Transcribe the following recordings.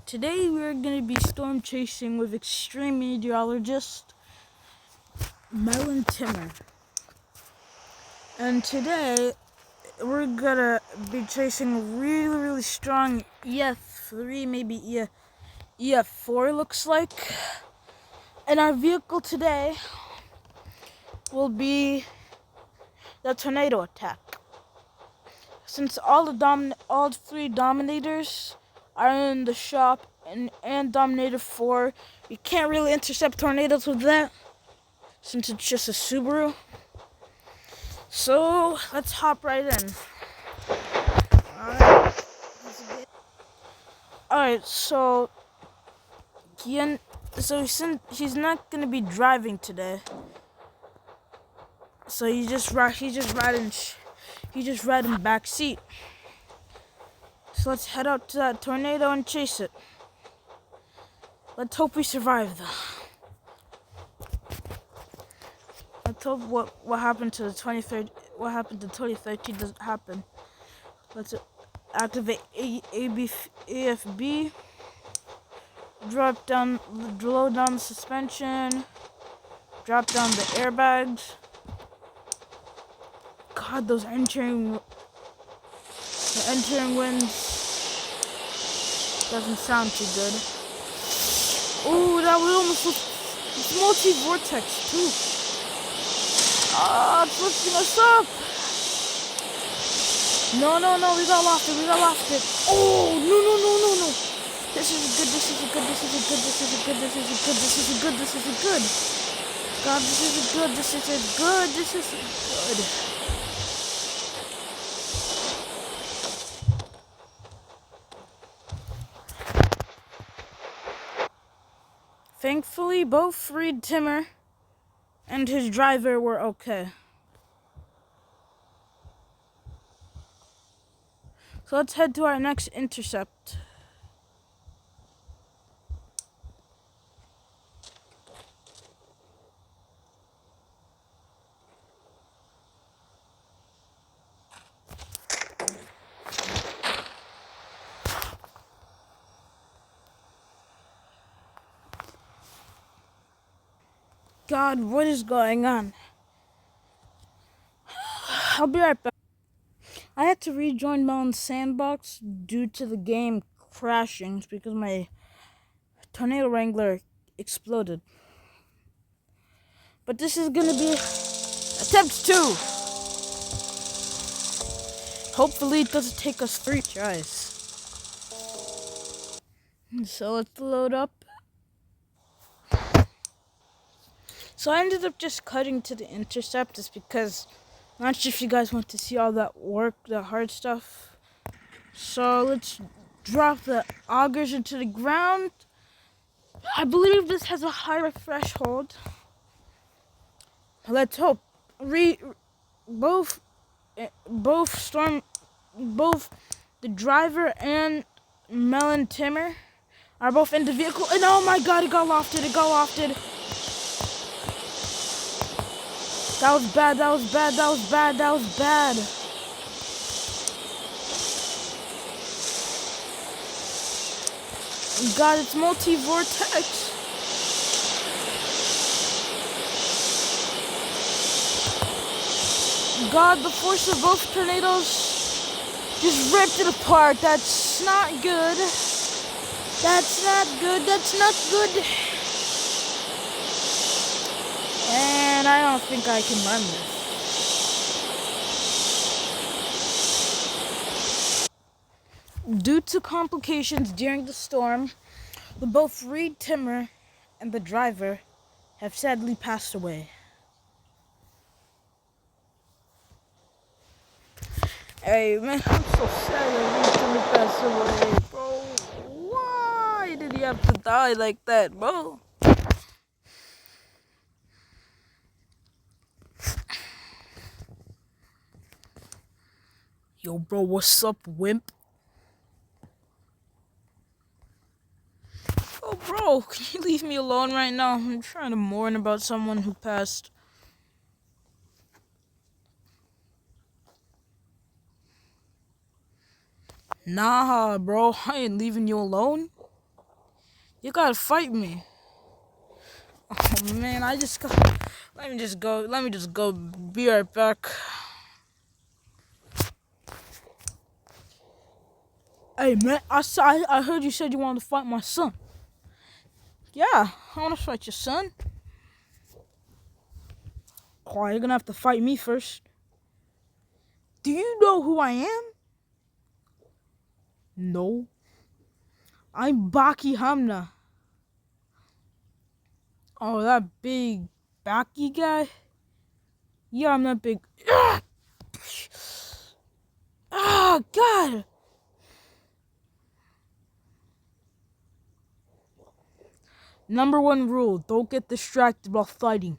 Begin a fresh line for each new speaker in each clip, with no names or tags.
Today we're going to be storm chasing with extreme meteorologist Melon. And today we're going to be chasing a really strong EF3, maybe EF4 looks like. And our vehicle today will be the tornado attack. Since all three Dominators are in the shop and Dominator 4, you can't really intercept tornadoes with that since it's just a Subaru. So let's hop right in. Alright, so he's not gonna be driving today. So he's just riding back seat. So let's head out to that tornado and chase it. Let's hope we survive though. Let's hope what happened to 2013 doesn't happen. Let's activate AFB. Low down the suspension. Drop down the airbags. God, the entering winds doesn't sound too good. Ooh, that was almost it's multi-vortex too. Ah, it's lifting us up. No, we got lost it. Oh, no. This is good. God, this is good. Thankfully, both Reed Timmer and his driver were okay. So let's head to our next intercept. God, what is going on? I'll be right back. I had to rejoin Melon's sandbox due to the game crashing because my Tornado Wrangler exploded. But this is gonna be attempt 2. Hopefully it doesn't take us 3 tries. So let's load up. So I ended up just cutting to the intercept just because I'm not sure if you guys want to see all that work, the hard stuff. So let's drop the augers into the ground. I believe this has a higher threshold. Let's hope. Both the driver and Melon Timmer are both in the vehicle. And oh my God, it got lofted. That was bad. God, it's multi-vortex. God, the force of both tornadoes just ripped it apart. That's not good. And I don't think I can run this. Due to complications during the storm, both Reed Timmer and the driver have sadly passed away. Hey man, I'm so sad that Reed Timmer passed away, bro. Why did he have to die like that, bro? Yo, bro, what's up, wimp? Oh, bro, can you leave me alone right now? I'm trying to mourn about someone who passed. Nah, bro, I ain't leaving you alone. You gotta fight me. Oh man, let me just go. Let me just go. Be right back. Hey man, I heard you said you wanted to fight my son. Yeah, I want to fight your son. Oh, you're gonna have to fight me first. Do you know who I am? No. I'm Baki Hamna. Oh, that big Baki guy? Yeah, I'm that big. Ah, God! Number 1 rule, don't get distracted while fighting.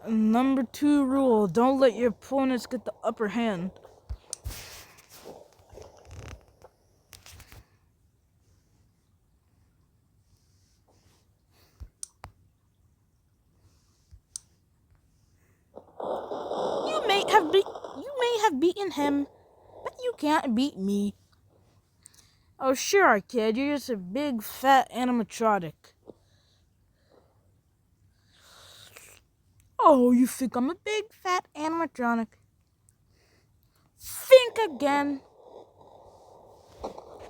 Number 2 rule, don't let your opponents get the upper hand. You may have beaten him, but you can't beat me. Oh sure, kid, you're just a big fat animatronic. Oh, you think I'm a big fat animatronic? Think again.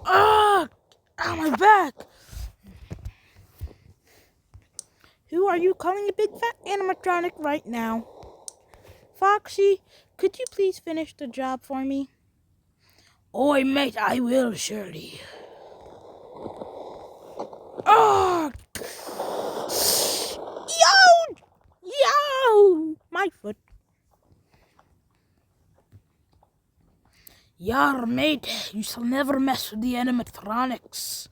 Ugh! Ow, my back! Who are you calling a big fat animatronic right now? Foxy, could you please finish the job for me? Oi, mate, I will, surely. Oh! Yo! Yo! My foot. Yar, mate, you shall never mess with the animatronics.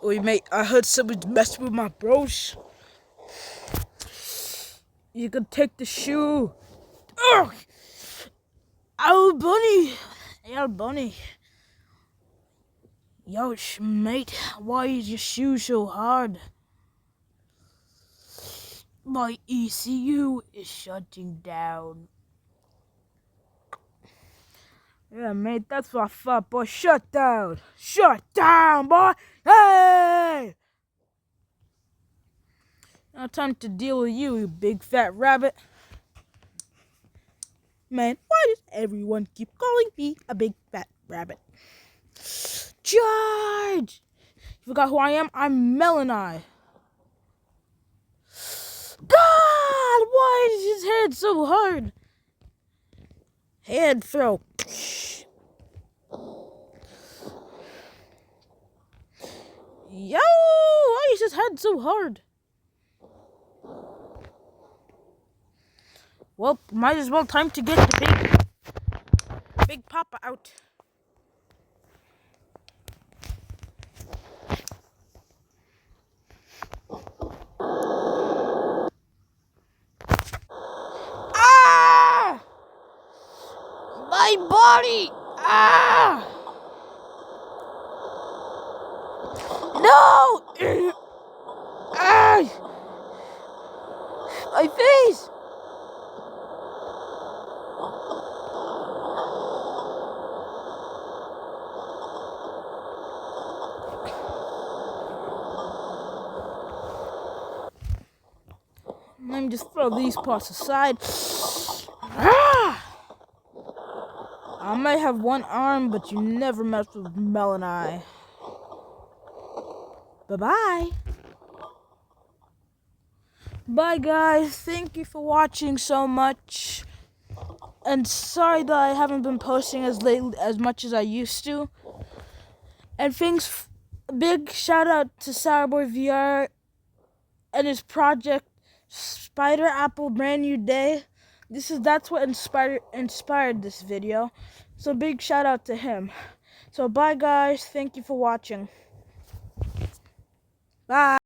Oi, mate, I heard someone's messing with my bros. You can take the shoe. Ugh! Ow, bunny! Ow, bunny. Yo, mate, why is your shoe so hard? My ECU is shutting down. Yeah, mate, that's what I thought, boy. Shut down! Shut down, boy! Hey! Now time to deal with you, you big fat rabbit. Man, why does everyone keep calling me a big fat rabbit? Charge! You forgot who I am? I'm Melon. God, why is his head so hard? Head throw. Yo, why is his head so hard? Well, might as well time to get the big papa out. Ah! My body! Ah! No! Ah! My face! Let me just throw these parts aside. Ah! I might have one arm, but you never mess with Melon. Bye-bye. Bye, guys. Thank you for watching so much. And sorry that I haven't been posting as much as I used to. And big shout out to Sourboy VR and his project Spider Apple Brand New Day. That's what inspired this video. So big shout out to him. So bye guys, thank you for watching. Bye.